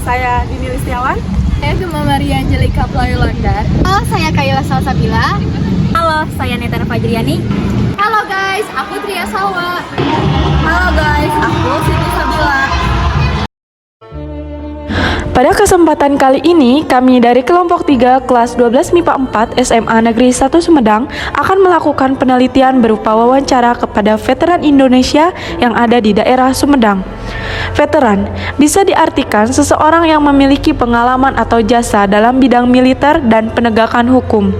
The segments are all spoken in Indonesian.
Saya Dini Listiawan. Saya Gema Maria Angelika Playulandar. Halo, saya Kayla Salsabila. Halo, saya Netana Fajriani. Halo guys, aku Tria Sawa. Halo guys, aku Siti Sabila. Pada kesempatan kali ini, kami dari kelompok 3 kelas 12 MIPA 4 SMA Negeri 1 Sumedang akan melakukan penelitian berupa wawancara kepada veteran Indonesia yang ada di daerah Sumedang. Veteran bisa diartikan seseorang yang memiliki pengalaman atau jasa dalam bidang militer dan penegakan hukum.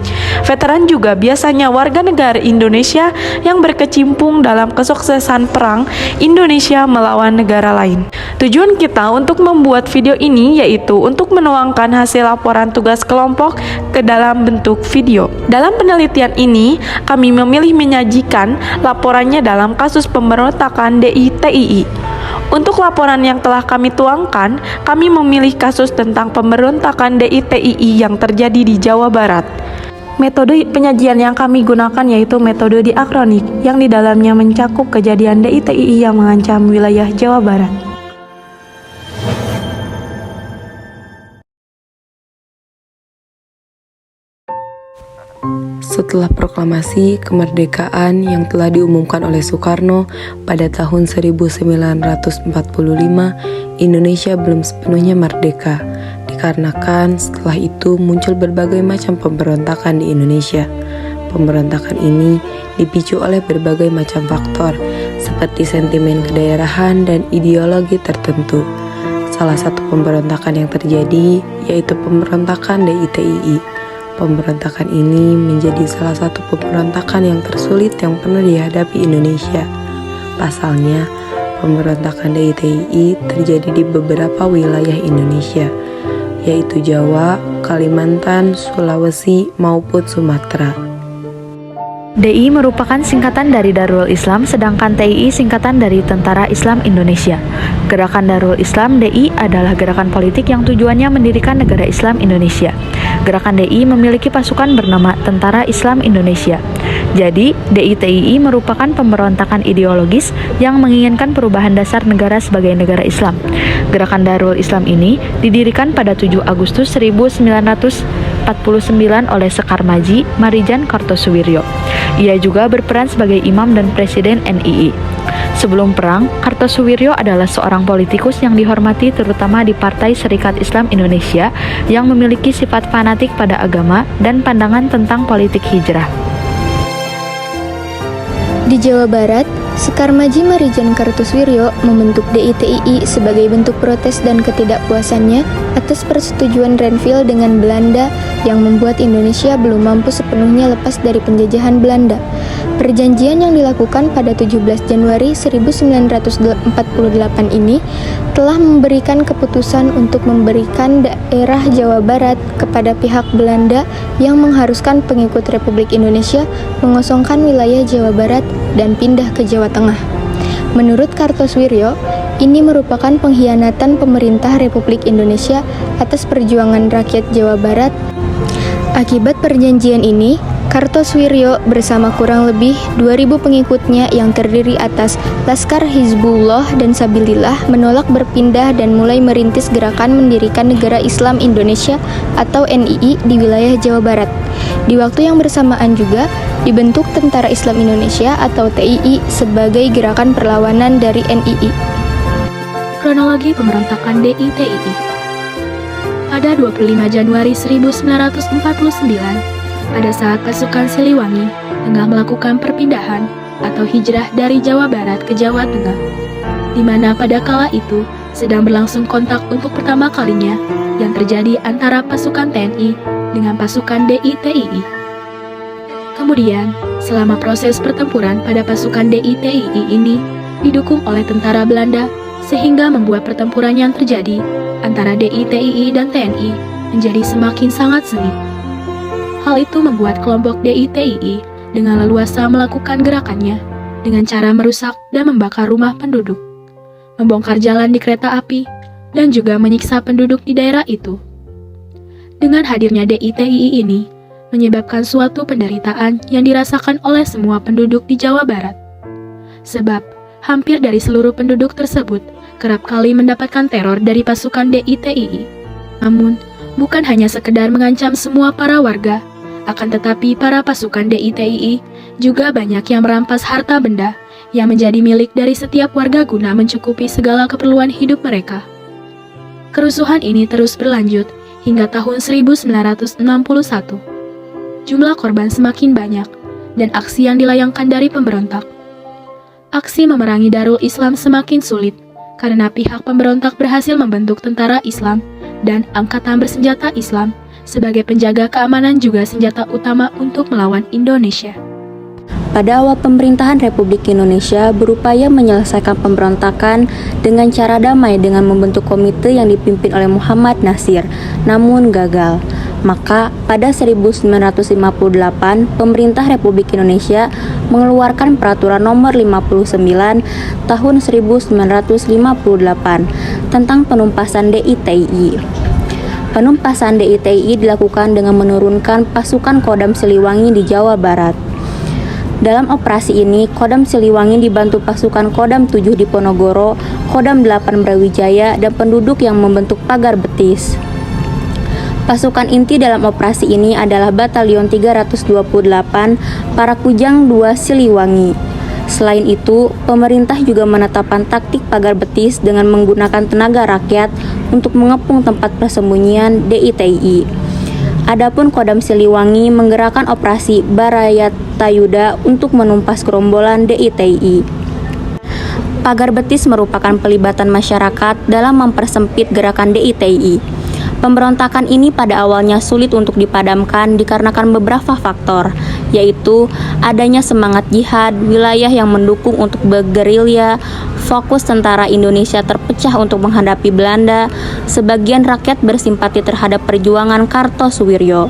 Veteran juga biasanya warga negara Indonesia yang berkecimpung dalam kesuksesan perang Indonesia melawan negara lain. Tujuan kita untuk membuat video ini yaitu untuk menuangkan hasil laporan tugas kelompok ke dalam bentuk video. Dalam penelitian ini, kami memilih menyajikan laporannya dalam kasus pemberontakan DI-TII. Untuk laporan yang telah kami tuangkan, kami memilih kasus tentang pemberontakan DI-TII yang terjadi di Jawa Barat. Metode penyajian yang kami gunakan yaitu metode diakronik, yang di dalamnya mencakup kejadian DI-TII yang mengancam wilayah Jawa Barat. Setelah proklamasi kemerdekaan yang telah diumumkan oleh Soekarno pada tahun 1945, Indonesia belum sepenuhnya merdeka, dikarenakan setelah itu muncul berbagai macam pemberontakan di Indonesia. Pemberontakan ini dipicu oleh berbagai macam faktor, seperti sentimen kedaerahan dan ideologi tertentu. Salah satu pemberontakan yang terjadi yaitu pemberontakan DI-TII. Pemberontakan ini menjadi salah satu pemberontakan yang tersulit yang pernah dihadapi Indonesia. Pasalnya, pemberontakan DI-TII terjadi di beberapa wilayah Indonesia, yaitu Jawa, Kalimantan, Sulawesi, maupun Sumatera. DI merupakan singkatan dari Darul Islam, sedangkan TII singkatan dari Tentara Islam Indonesia. Gerakan Darul Islam DI adalah gerakan politik yang tujuannya mendirikan negara Islam Indonesia. Gerakan DI memiliki pasukan bernama Tentara Islam Indonesia. Jadi, DI-TII merupakan pemberontakan ideologis yang menginginkan perubahan dasar negara sebagai negara Islam. Gerakan Darul Islam ini didirikan pada 7 Agustus 1949 oleh Sekar Maji Marijan Kartosuwiryo. Ia juga berperan sebagai imam dan presiden NII. Sebelum perang, Kartosuwiryo adalah seorang politikus yang dihormati terutama di Partai Serikat Islam Indonesia yang memiliki sifat fanatik pada agama dan pandangan tentang politik hijrah. Di Jawa Barat, Sekar Maji Marijan Kartosuwiryo membentuk DI-TII sebagai bentuk protes dan ketidakpuasannya atas persetujuan Renville dengan Belanda yang membuat Indonesia belum mampu sepenuhnya lepas dari penjajahan Belanda. Perjanjian yang dilakukan pada 17 Januari 1948 ini telah memberikan keputusan untuk memberikan daerah Jawa Barat kepada pihak Belanda yang mengharuskan pengikut Republik Indonesia mengosongkan wilayah Jawa Barat dan pindah ke Jawa Tengah. Menurut Kartosuwiryo, ini merupakan pengkhianatan pemerintah Republik Indonesia atas perjuangan rakyat Jawa Barat. Akibat perjanjian ini, Kartosuwiryo bersama kurang lebih 2.000 pengikutnya yang terdiri atas Laskar Hizbullah dan Sabilillah menolak berpindah dan mulai merintis gerakan mendirikan Negara Islam Indonesia atau NII di wilayah Jawa Barat. Di waktu yang bersamaan juga dibentuk Tentara Islam Indonesia atau TII sebagai gerakan perlawanan dari NII. Kronologi pemberontakan DI-TII. Pada 25 Januari 1949, pada saat pasukan Siliwangi tengah melakukan perpindahan atau hijrah dari Jawa Barat ke Jawa Tengah, di mana pada kala itu sedang berlangsung kontak untuk pertama kalinya yang terjadi antara pasukan TNI dengan pasukan DI-TII. Kemudian, selama proses pertempuran pada pasukan DI-TII ini didukung oleh tentara Belanda, sehingga membuat pertempuran yang terjadi antara DI-TII dan TNI menjadi semakin sangat sengit. Hal itu membuat kelompok DI-TII dengan leluasa melakukan gerakannya dengan cara merusak dan membakar rumah penduduk, membongkar jalan di kereta api, dan juga menyiksa penduduk di daerah itu. Dengan hadirnya DI-TII ini, menyebabkan suatu penderitaan yang dirasakan oleh semua penduduk di Jawa Barat. Sebab, hampir dari seluruh penduduk tersebut kerap kali mendapatkan teror dari pasukan DITII. Namun, bukan hanya sekedar mengancam semua para warga, akan tetapi para pasukan DITII juga banyak yang merampas harta benda yang menjadi milik dari setiap warga guna mencukupi segala keperluan hidup mereka. Kerusuhan ini terus berlanjut hingga tahun 1961. Jumlah korban semakin banyak dan aksi yang dilayangkan dari pemberontak. Aksi memerangi Darul Islam semakin sulit karena pihak pemberontak berhasil membentuk tentara Islam dan angkatan bersenjata Islam sebagai penjaga keamanan juga senjata utama untuk melawan Indonesia. Pada awal pemerintahan Republik Indonesia berupaya menyelesaikan pemberontakan dengan cara damai dengan membentuk komite yang dipimpin oleh Muhammad Nasir, namun gagal. Maka pada 1958, pemerintah Republik Indonesia mengeluarkan peraturan nomor 59 tahun 1958 tentang penumpasan DITII. Penumpasan DITII dilakukan dengan menurunkan pasukan Kodam Siliwangi di Jawa Barat. Dalam operasi ini, Kodam Siliwangi dibantu pasukan Kodam 7 di Ponorogo, Kodam 8 Brawijaya, dan penduduk yang membentuk pagar betis. Pasukan inti dalam operasi ini adalah Batalion 328 Parakujang 2 Siliwangi. Selain itu, pemerintah juga menetapkan taktik pagar betis dengan menggunakan tenaga rakyat untuk mengepung tempat persembunyian DITII. Adapun Kodam Siliwangi menggerakkan operasi Barayatayuda untuk menumpas gerombolan DITII. Pagar betis merupakan pelibatan masyarakat dalam mempersempit gerakan DITII. Pemberontakan ini pada awalnya sulit untuk dipadamkan dikarenakan beberapa faktor, yaitu adanya semangat jihad, wilayah yang mendukung untuk bergerilya, fokus tentara Indonesia terpecah untuk menghadapi Belanda, sebagian rakyat bersimpati terhadap perjuangan Kartosuwiryo.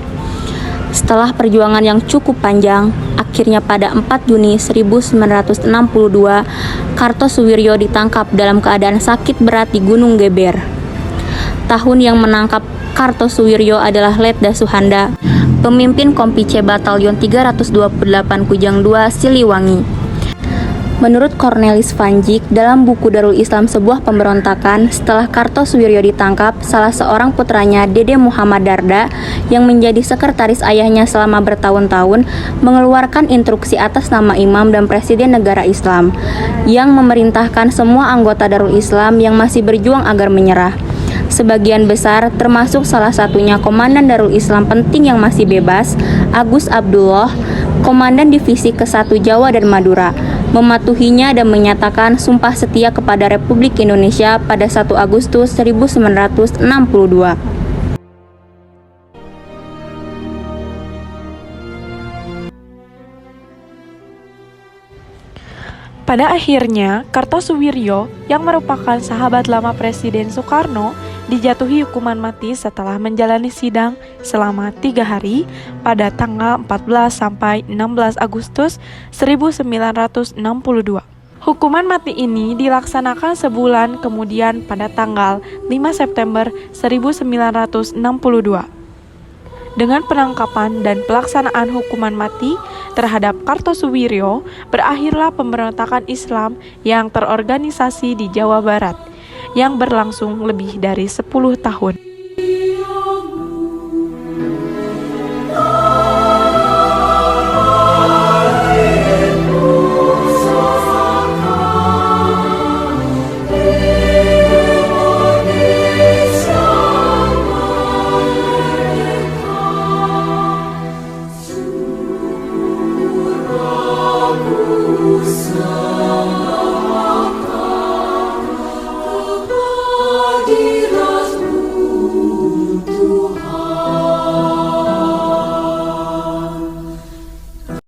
Setelah perjuangan yang cukup panjang, akhirnya pada 4 Juni 1962, Kartosuwiryo ditangkap dalam keadaan sakit berat di Gunung Geber. Tahun yang menangkap Kartosuwiryo adalah Letda Suhanda, pemimpin Kompi C Batalion 328 Kujang 2 Siliwangi. Menurut Cornelis Van Dijk dalam buku Darul Islam Sebuah Pemberontakan, setelah Kartosuwiryo ditangkap, salah seorang putranya, Dede Muhammad Darda, yang menjadi sekretaris ayahnya selama bertahun-tahun, mengeluarkan instruksi atas nama imam dan presiden negara Islam, yang memerintahkan semua anggota Darul Islam yang masih berjuang agar menyerah. Sebagian besar, termasuk salah satunya Komandan Darul Islam penting yang masih bebas, Agus Abdullah, Komandan Divisi ke-1 Jawa dan Madura, mematuhinya dan menyatakan sumpah setia kepada Republik Indonesia pada 1 Agustus 1962. Pada akhirnya, Kartosuwiryo yang merupakan sahabat lama Presiden Soekarno dijatuhi hukuman mati setelah menjalani sidang selama 3 hari pada tanggal 14 sampai 16 Agustus 1962. Hukuman mati ini dilaksanakan sebulan kemudian pada tanggal 5 September 1962. Dengan penangkapan dan pelaksanaan hukuman mati terhadap Kartosuwiryo, berakhirlah pemberontakan Islam yang terorganisasi di Jawa Barat, yang berlangsung lebih dari 10 tahun.